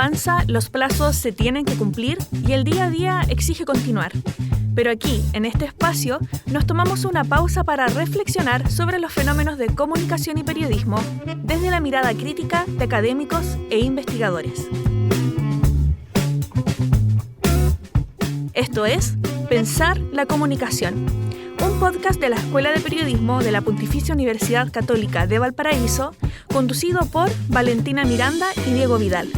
avanza, los plazos se tienen que cumplir y el día a día exige continuar. Pero aquí, en este espacio, nos tomamos una pausa para reflexionar sobre los fenómenos de comunicación y periodismo desde la mirada crítica de académicos e investigadores. Esto es Pensar la Comunicación, un podcast de la Escuela de Periodismo de la Pontificia Universidad Católica de Valparaíso, conducido por Valentina Miranda y Diego Vidal.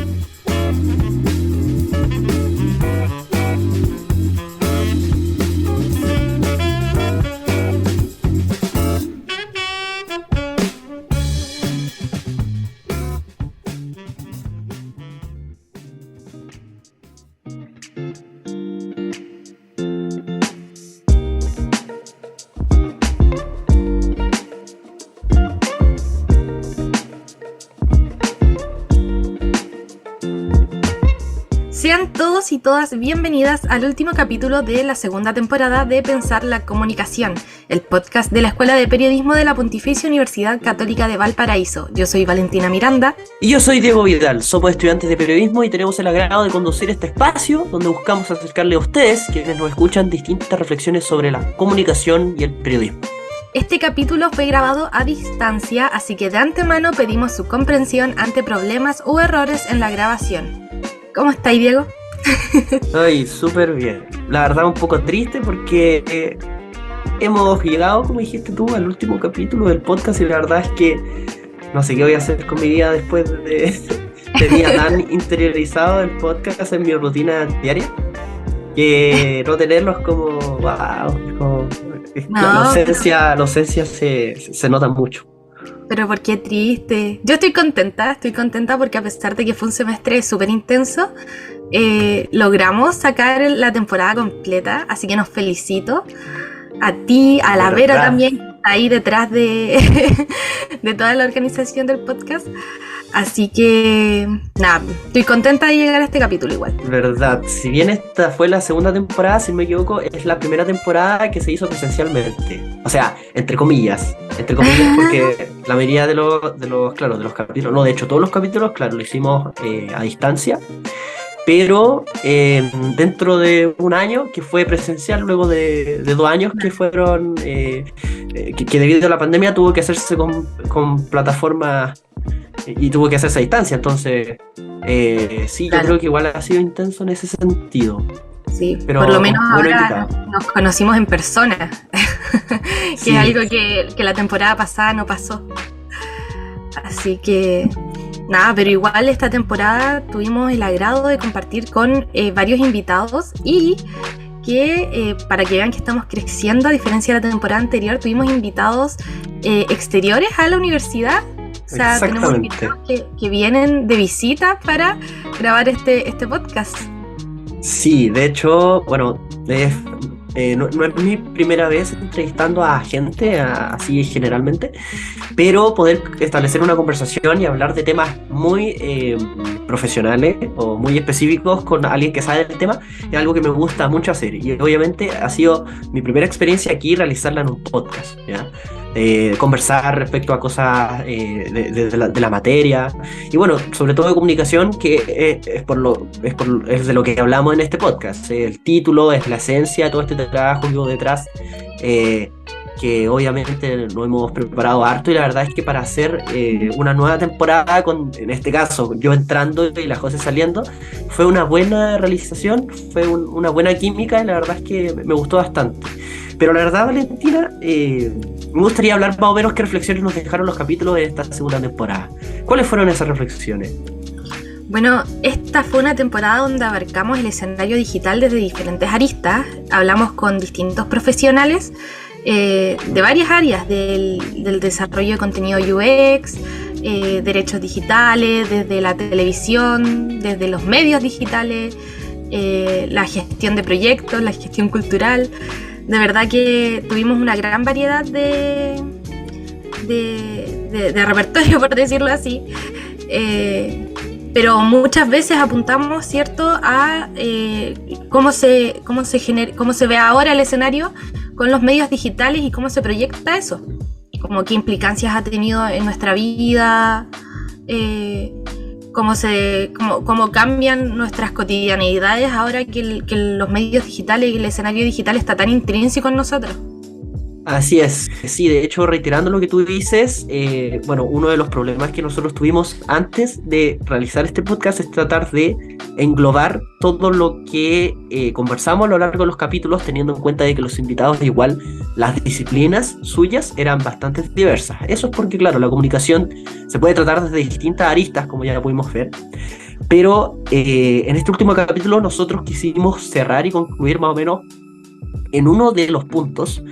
Sean todos y todas bienvenidas al último capítulo de la segunda temporada de Pensar la Comunicación, el podcast de la Escuela de Periodismo de la Pontificia Universidad Católica de Valparaíso. Yo soy Valentina Miranda. Y yo soy Diego Vidal, somos estudiantes de periodismo y tenemos el agrado de conducir este espacio donde buscamos acercarle a ustedes, quienes nos escuchan, distintas reflexiones sobre la comunicación y el periodismo. Este capítulo fue grabado a distancia, así que de antemano pedimos su comprensión ante problemas o errores en la grabación. ¿Cómo estáis, Diego? Ay, súper bien. La verdad un poco triste porque hemos llegado, como dijiste tú, al último capítulo del podcast y la verdad es que no sé qué voy a hacer con mi vida después de tenía tan interiorizado el podcast en mi rutina diaria que no tenerlos como wow, la ausencia se nota mucho. Pero ¿por qué triste? Yo estoy contenta porque a pesar de que fue un semestre súper intenso, logramos sacar la temporada completa, así que nos felicito. A ti, a la Vera también, que está ahí detrás de toda la organización del podcast. Así que, nada, estoy contenta de llegar a este capítulo igual. Verdad, si bien esta fue la segunda temporada, si no me equivoco, es la primera temporada que se hizo presencialmente. O sea, entre comillas, porque la mayoría de los capítulos, no, de hecho todos los capítulos, claro, lo hicimos a distancia. Pero dentro de un año que fue presencial, luego de 2 años que fueron, que debido a la pandemia tuvo que hacerse con plataformas y tuvo que hacerse a distancia, entonces sí, claro. Yo creo que igual ha sido intenso en ese sentido. Sí, pero por lo menos ahora nos conocimos en persona, que sí. Es algo que la temporada pasada no pasó. Así que nada, pero igual esta temporada tuvimos el agrado de compartir con varios invitados y que para que vean que estamos creciendo, a diferencia de la temporada anterior, tuvimos invitados exteriores a la universidad. O sea, tenemos invitados que vienen de visita para grabar este podcast. Sí, de hecho, bueno, no es mi primera vez entrevistando a gente, así generalmente, pero poder establecer una conversación y hablar de temas muy profesionales o muy específicos con alguien que sabe del tema es algo que me gusta mucho hacer y obviamente ha sido mi primera experiencia aquí realizarla en un podcast, ¿ya? Conversar respecto a cosas de la materia y bueno, sobre todo de comunicación, que es de lo que hablamos en este podcast. El título es la esencia de todo este trabajo que hubo detrás, que obviamente nos hemos preparado harto y la verdad es que para hacer una nueva temporada, en este caso yo entrando y la José saliendo, fue una buena realización, fue una buena química y la verdad es que me gustó bastante. Pero la verdad, Valentina, me gustaría hablar más o menos qué reflexiones nos dejaron los capítulos de esta segunda temporada. ¿Cuáles fueron esas reflexiones? Bueno, esta fue una temporada donde abarcamos el escenario digital desde diferentes aristas. Hablamos con distintos profesionales de varias áreas, del desarrollo de contenido UX, derechos digitales, desde la televisión, desde los medios digitales, la gestión de proyectos, la gestión cultural. De verdad que tuvimos una gran variedad de repertorio, por decirlo así, pero muchas veces apuntamos, ¿cierto?, a cómo se ve ahora el escenario con los medios digitales y cómo se proyecta eso, como qué implicancias ha tenido en nuestra vida, cómo cambian nuestras cotidianidades ahora que los medios digitales y el escenario digital está tan intrínseco en nosotros. Así es, sí, de hecho, reiterando lo que tú dices, uno de los problemas que nosotros tuvimos antes de realizar este podcast es tratar de englobar todo lo que conversamos a lo largo de los capítulos, teniendo en cuenta de que los invitados, igual, las disciplinas suyas eran bastante diversas. Eso es porque, claro, la comunicación se puede tratar desde distintas aristas, como ya pudimos ver, pero en este último capítulo nosotros quisimos cerrar y concluir más o menos en uno de los puntos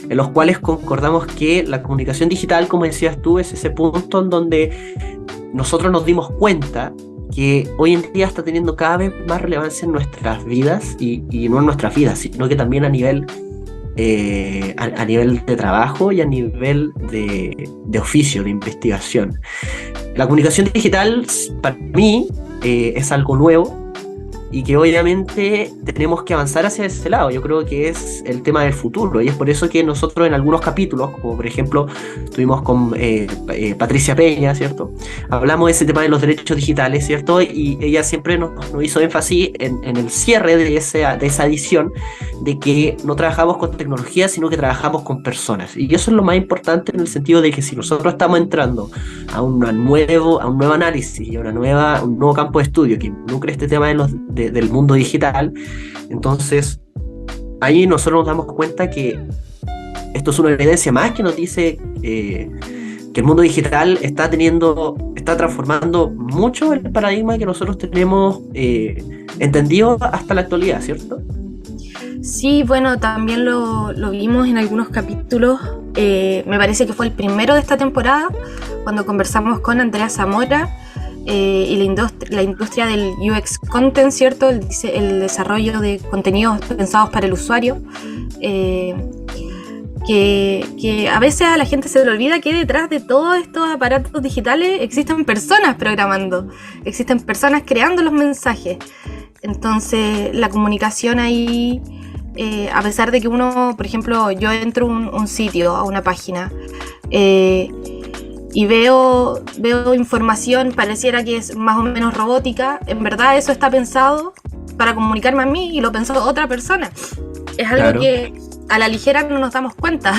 en los cuales concordamos que la comunicación digital, como decías tú, es ese punto en donde nosotros nos dimos cuenta que hoy en día está teniendo cada vez más relevancia en nuestras vidas, y no en nuestras vidas, sino que también a nivel de trabajo y a nivel de oficio, de investigación. La comunicación digital, para mí, es algo nuevo, y que obviamente tenemos que avanzar hacia ese lado. Yo creo que es el tema del futuro, y es por eso que nosotros en algunos capítulos, como por ejemplo estuvimos con Patricia Peña, ¿cierto? Hablamos de ese tema de los derechos digitales, ¿cierto? Y ella siempre nos hizo énfasis en el cierre de esa edición, de que no trabajamos con tecnología, sino que trabajamos con personas. Y eso es lo más importante, en el sentido de que si nosotros estamos entrando a un nuevo análisis y a un nuevo campo de estudio que involucre este tema del mundo digital, entonces ahí nosotros nos damos cuenta que esto es una evidencia más que nos dice que el mundo digital está transformando mucho el paradigma que nosotros tenemos entendido hasta la actualidad, ¿cierto? Sí, bueno, también lo vimos en algunos capítulos. Me parece que fue el primero de esta temporada, cuando conversamos con Andrea Zamora y la industria del UX Content, ¿cierto? El desarrollo de contenidos pensados para el usuario. Que a veces a la gente se le olvida que detrás de todos estos aparatos digitales existen personas programando, existen personas creando los mensajes. Entonces la comunicación ahí, a pesar de que uno, por ejemplo, yo entro a un sitio, a una página, y veo información, pareciera que es más o menos robótica, en verdad eso está pensado para comunicarme a mí y lo pensó otra persona. Es algo claro, que a la ligera no nos damos cuenta,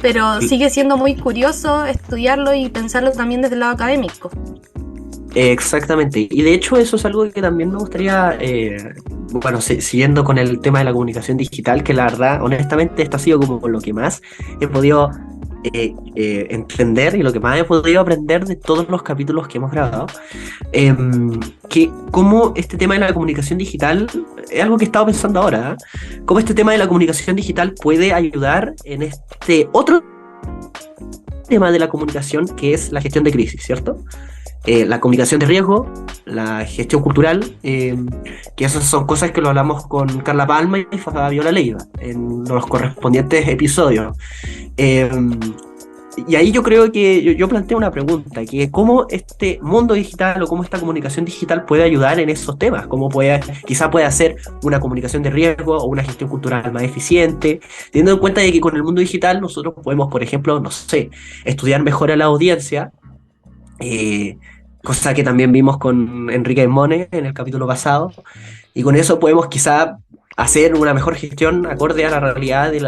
pero sigue siendo muy curioso estudiarlo y pensarlo también desde el lado académico. Exactamente, y de hecho eso es algo que también me gustaría, siguiendo con el tema de la comunicación digital, que la verdad, honestamente, esto ha sido como lo que más he podido entender y lo que más he podido aprender de todos los capítulos que hemos grabado, que cómo este tema de la comunicación digital es algo que he estado pensando ahora, cómo este tema de la comunicación digital puede ayudar en este otro tema de la comunicación, que es la gestión de crisis, ¿cierto? La comunicación de riesgo, la gestión cultural, que esas son cosas que lo hablamos con Carla Palma y Fabiola Leiva en los correspondientes episodios. Y ahí yo creo que yo planteo una pregunta, que es cómo este mundo digital o cómo esta comunicación digital puede ayudar en esos temas, cómo quizá puede hacer una comunicación de riesgo o una gestión cultural más eficiente, teniendo en cuenta de que con el mundo digital nosotros podemos, por ejemplo, estudiar mejor a la audiencia, cosa que también vimos con Enrique Mone en el capítulo pasado, y con eso podemos quizá hacer una mejor gestión acorde a la realidad de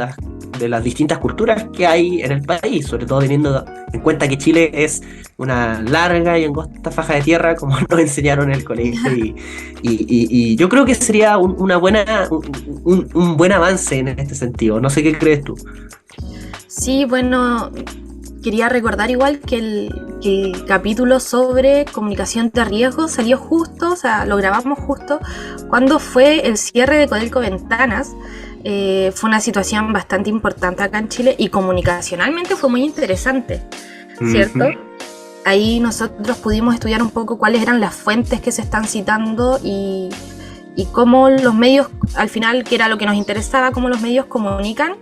las distintas culturas que hay en el país, sobre todo teniendo en cuenta que Chile es una larga y angosta faja de tierra, como nos enseñaron en el colegio, y yo creo que sería un buen avance en este sentido. No sé qué crees tú. Sí, bueno, quería recordar igual que el capítulo sobre comunicación de riesgo salió justo, o sea, lo grabamos justo cuando fue el cierre de Codelco Ventanas. Fue una situación bastante importante acá en Chile y comunicacionalmente fue muy interesante, ¿cierto? Uh-huh. Ahí nosotros pudimos estudiar un poco cuáles eran las fuentes que se están citando y cómo los medios, al final, que era lo que nos interesaba, cómo los medios comunican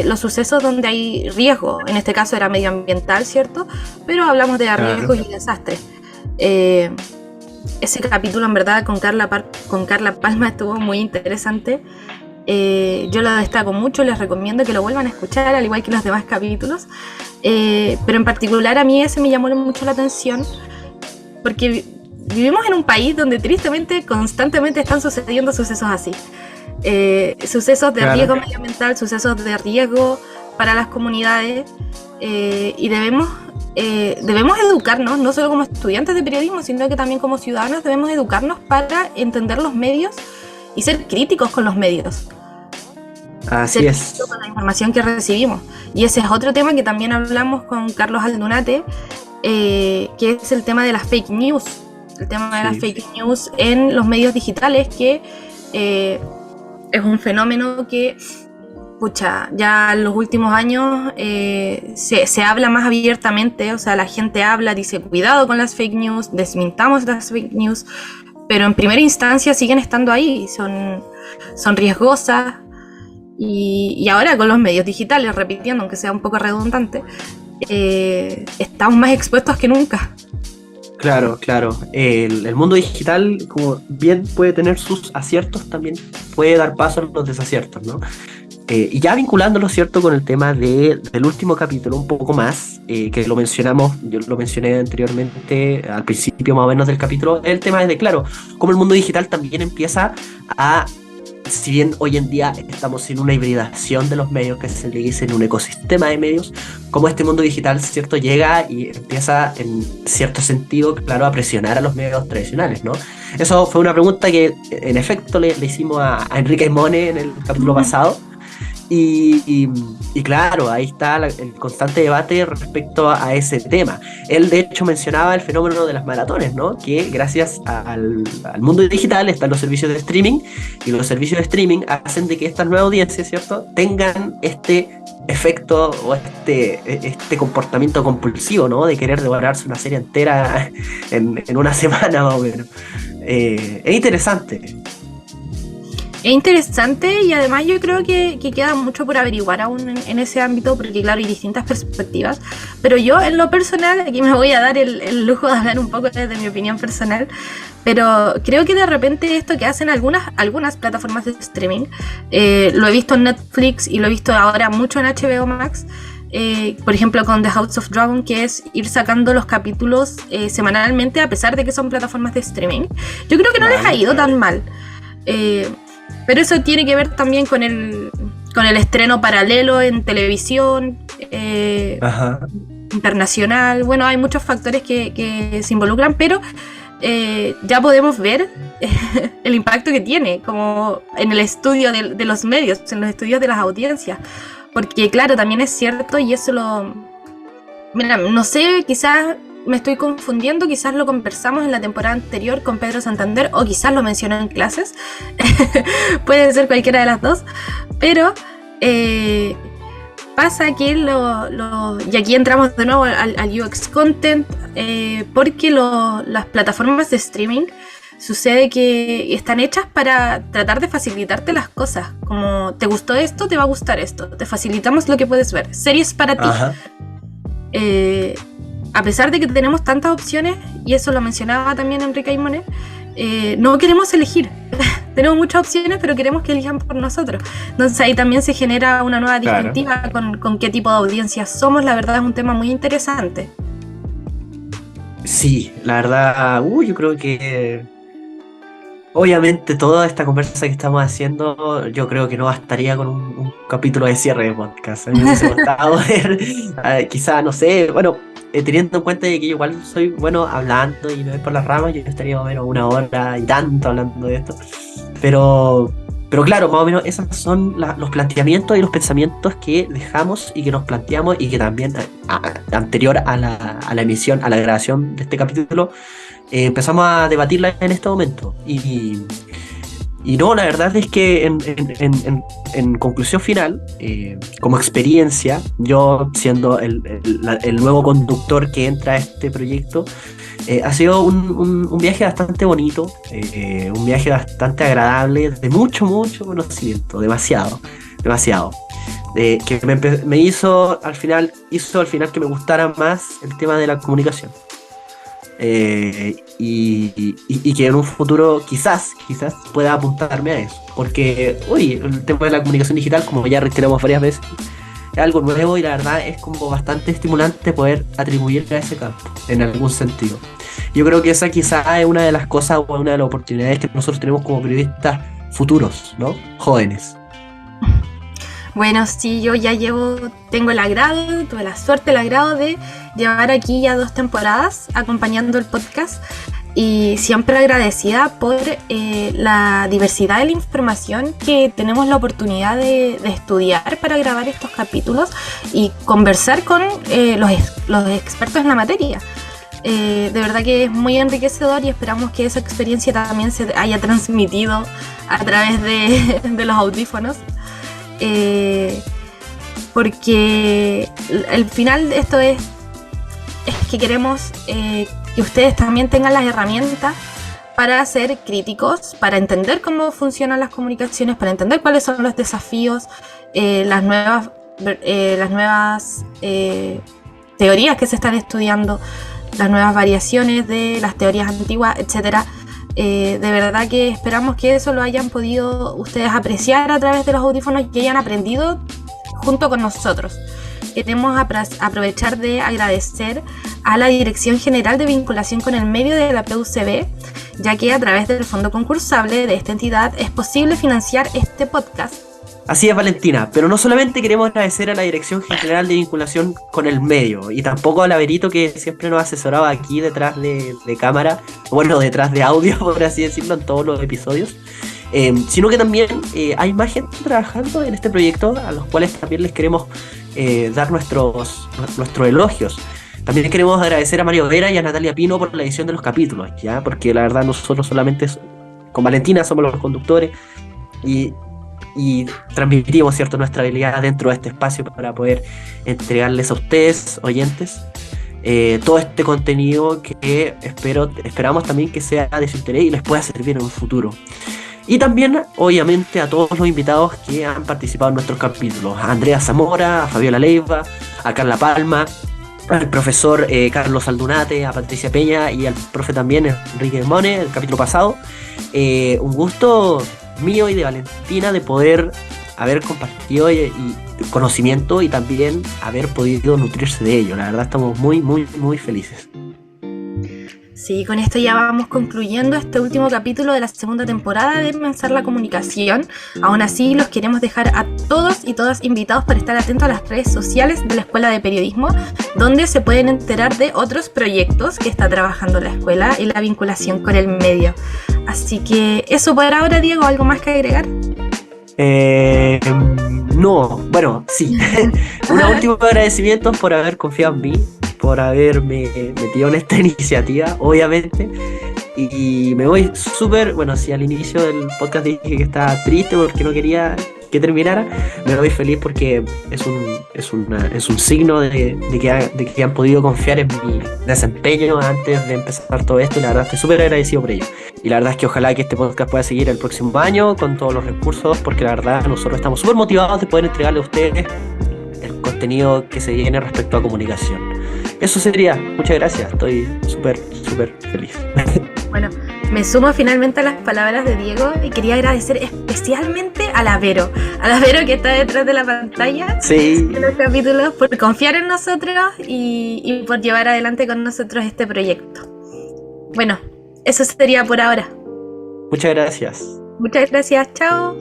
los sucesos donde hay riesgo. En este caso era medioambiental, ¿cierto? Pero hablamos de riesgos y desastres. Ese capítulo, en verdad, con Carla Palma estuvo muy interesante. Yo lo destaco mucho, les recomiendo que lo vuelvan a escuchar, al igual que los demás capítulos, pero en particular a mí ese me llamó mucho la atención porque vivimos en un país donde tristemente constantemente están sucediendo sucesos así. Sucesos de riesgo medioambiental, sucesos de riesgo para las comunidades, y debemos educarnos, no solo como estudiantes de periodismo, sino que también como ciudadanos debemos educarnos para entender los medios y ser críticos con los medios. Así es. Con la información que recibimos. Y ese es otro tema que también hablamos con Carlos Aldunate, que es el tema de las fake news. El tema de las fake news en los medios digitales, que es un fenómeno que, ya en los últimos años se habla más abiertamente. O sea, la gente habla, dice cuidado con las fake news, desmintamos las fake news, pero en primera instancia siguen estando ahí, son riesgosas. Y ahora con los medios digitales, repitiendo, aunque sea un poco redundante, estamos más expuestos que nunca. Claro. El mundo digital, como bien puede tener sus aciertos, también puede dar paso a los desaciertos, ¿no? Y ya vinculándolo, ¿cierto?, con el tema del último capítulo un poco más, que lo mencionamos, yo lo mencioné anteriormente, al principio más o menos del capítulo, el tema es de, claro, cómo el mundo digital también empieza a, si bien hoy en día estamos en una hibridación de los medios, que se le dice en un ecosistema de medios, cómo este mundo digital, ¿cierto?, llega y empieza en cierto sentido, claro, a presionar a los medios tradicionales, ¿no? Eso fue una pregunta que en efecto le hicimos a Enrique Aymone en el capítulo pasado. Y claro, ahí está el constante debate respecto a ese tema. Él de hecho mencionaba el fenómeno de las maratones, ¿no? Que gracias al mundo digital están los servicios de streaming, y los servicios de streaming hacen de que estas nuevas audiencias, ¿cierto?, tengan este efecto o este comportamiento compulsivo, ¿no?, de querer devorarse una serie entera en una semana más o menos. Es interesante. Es interesante, y además yo creo que queda mucho por averiguar aún en ese ámbito, porque claro, hay distintas perspectivas, pero yo en lo personal, aquí me voy a dar el lujo de hablar un poco desde mi opinión personal, pero creo que de repente esto que hacen algunas plataformas de streaming, lo he visto en Netflix y lo he visto ahora mucho en HBO Max, por ejemplo con The House of Dragon, que es ir sacando los capítulos semanalmente, a pesar de que son plataformas de streaming. Yo creo que no les ha ido tan mal. Pero eso tiene que ver también con el estreno paralelo en televisión internacional. Bueno, hay muchos factores que se involucran, pero ya podemos ver el impacto que tiene, como en el estudio de los medios, en los estudios de las audiencias. Porque claro, también es cierto, y eso Mira, no sé, quizás me estoy confundiendo, quizás lo conversamos en la temporada anterior con Pedro Santander, o quizás lo mencionó en clases. Puede ser cualquiera de las dos, pero pasa que y aquí entramos de nuevo al UX Content, porque las plataformas de streaming sucede que están hechas para tratar de facilitarte las cosas, como te gustó esto, te va a gustar esto, te facilitamos lo que puedes ver, series para ti. A pesar de que tenemos tantas opciones, y eso lo mencionaba también Enrique Aymone, no queremos elegir. Tenemos muchas opciones, pero queremos que elijan por nosotros. Entonces ahí también se genera una nueva disyuntiva con qué tipo de audiencia somos. La verdad es un tema muy interesante. Sí, la verdad, yo creo que obviamente toda esta conversa que estamos haciendo, yo creo que no bastaría con un capítulo de cierre de podcast. A mí me hubiese gustado ver, quizá, no sé, bueno, teniendo en cuenta de que yo igual soy bueno hablando y me voy por las ramas, yo estaría más o menos 1 hora y tanto hablando de esto. Pero claro, más o menos esos son los planteamientos y los pensamientos que dejamos y que nos planteamos, y que también anterior a la emisión, a la grabación de este capítulo, empezamos a debatirla en este momento. Y no, la verdad es que en conclusión final, como experiencia, yo siendo el nuevo conductor que entra a este proyecto, ha sido un viaje bastante bonito, un viaje bastante agradable, de mucho conocimiento, demasiado, que me hizo al final que me gustara más el tema de la comunicación. Y que en un futuro quizás pueda apuntarme a eso, porque el tema de la comunicación digital, como ya reiteramos varias veces, es algo nuevo y la verdad es como bastante estimulante poder atribuirle a ese campo, en algún sentido. Yo creo que esa quizás es una de las cosas o una de las oportunidades que nosotros tenemos como periodistas futuros, ¿no? Jóvenes. Bueno, sí, yo ya tengo el agrado, tuve la suerte, el agrado de llevar aquí ya 2 temporadas acompañando el podcast y siempre agradecida por la diversidad de la información que tenemos la oportunidad de estudiar para grabar estos capítulos y conversar con los expertos en la materia. De verdad que es muy enriquecedor y esperamos que esa experiencia también se haya transmitido a través de los audífonos. Porque al final esto es que queremos que ustedes también tengan las herramientas para ser críticos, para entender cómo funcionan las comunicaciones, para entender cuáles son los desafíos, las nuevas teorías que se están estudiando, las nuevas variaciones de las teorías antiguas, etcétera. De verdad que esperamos que eso lo hayan podido ustedes apreciar a través de los audífonos y que hayan aprendido junto con nosotros. Queremos aprovechar de agradecer a la Dirección General de Vinculación con el Medio de la PUCB, ya que a través del fondo concursable de esta entidad es posible financiar este podcast. Así es, Valentina, pero no solamente queremos agradecer a la Dirección General de Vinculación con el Medio y tampoco a Laverito, que siempre nos asesoraba aquí detrás de cámara, bueno, detrás de audio, por así decirlo, en todos los episodios, sino que también hay más gente trabajando en este proyecto a los cuales también les queremos dar nuestros elogios. También queremos agradecer a Mario Vera y a Natalia Pino por la edición de los capítulos, ¿ya? Porque la verdad nosotros solamente con Valentina somos los conductores y transmitimos, ¿cierto?, nuestra habilidad dentro de este espacio para poder entregarles a ustedes, oyentes, todo este contenido que esperamos también que sea de su interés y les pueda servir en un futuro. Y también, obviamente, a todos los invitados que han participado en nuestros capítulos: a Andrea Zamora, a Fabiola Leiva, a Carla Palma, al profesor Carlos Aldunate, a Patricia Peña y al profe también Enrique Mone, el capítulo pasado. Un gusto mío y de Valentina de poder haber compartido y conocimiento y también haber podido nutrirse de ello. La verdad estamos muy, muy, muy felices. Sí, con esto ya vamos concluyendo este último capítulo de la segunda temporada de Pensar la Comunicación. Aún así, los queremos dejar a todos y todas invitados para estar atentos a las redes sociales de la Escuela de Periodismo, donde se pueden enterar de otros proyectos que está trabajando la escuela y la vinculación con el medio. Así que eso por ahora, Diego, ¿algo más que agregar? No, bueno, sí. Un último agradecimiento por haber confiado en mí, por haberme metido en esta iniciativa, obviamente. Y me voy súper, bueno, si al inicio del podcast dije que estaba triste porque no quería que terminara, me voy feliz porque es un signo de que han podido confiar en mi desempeño antes de empezar todo esto, y la verdad estoy súper agradecido por ello. Y la verdad es que ojalá que este podcast pueda seguir el próximo año con todos los recursos, porque la verdad nosotros estamos súper motivados de poder entregarle a ustedes el contenido que se viene respecto a comunicación. Eso sería, muchas gracias, estoy súper, súper feliz. Bueno, me sumo finalmente a las palabras de Diego y quería agradecer especialmente a la Vero que está detrás de la pantalla, sí, de los capítulos, por confiar en nosotros y por llevar adelante con nosotros este proyecto. Bueno, eso sería por ahora. Muchas gracias. Muchas gracias, chao.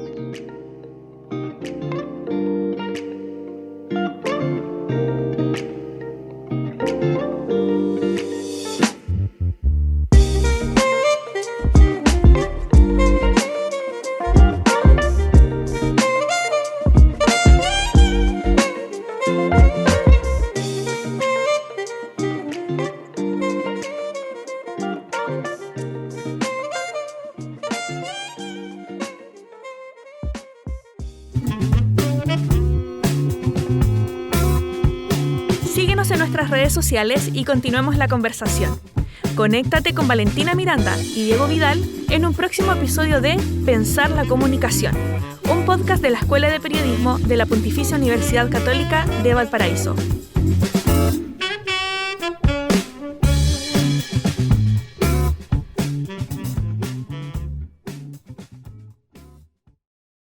Síguenos en nuestras redes sociales y continuemos la conversación. Conéctate con Valentina Miranda y Diego Vidal en un próximo episodio de Pensar la Comunicación, un podcast de la Escuela de Periodismo de la Pontificia Universidad Católica de Valparaíso.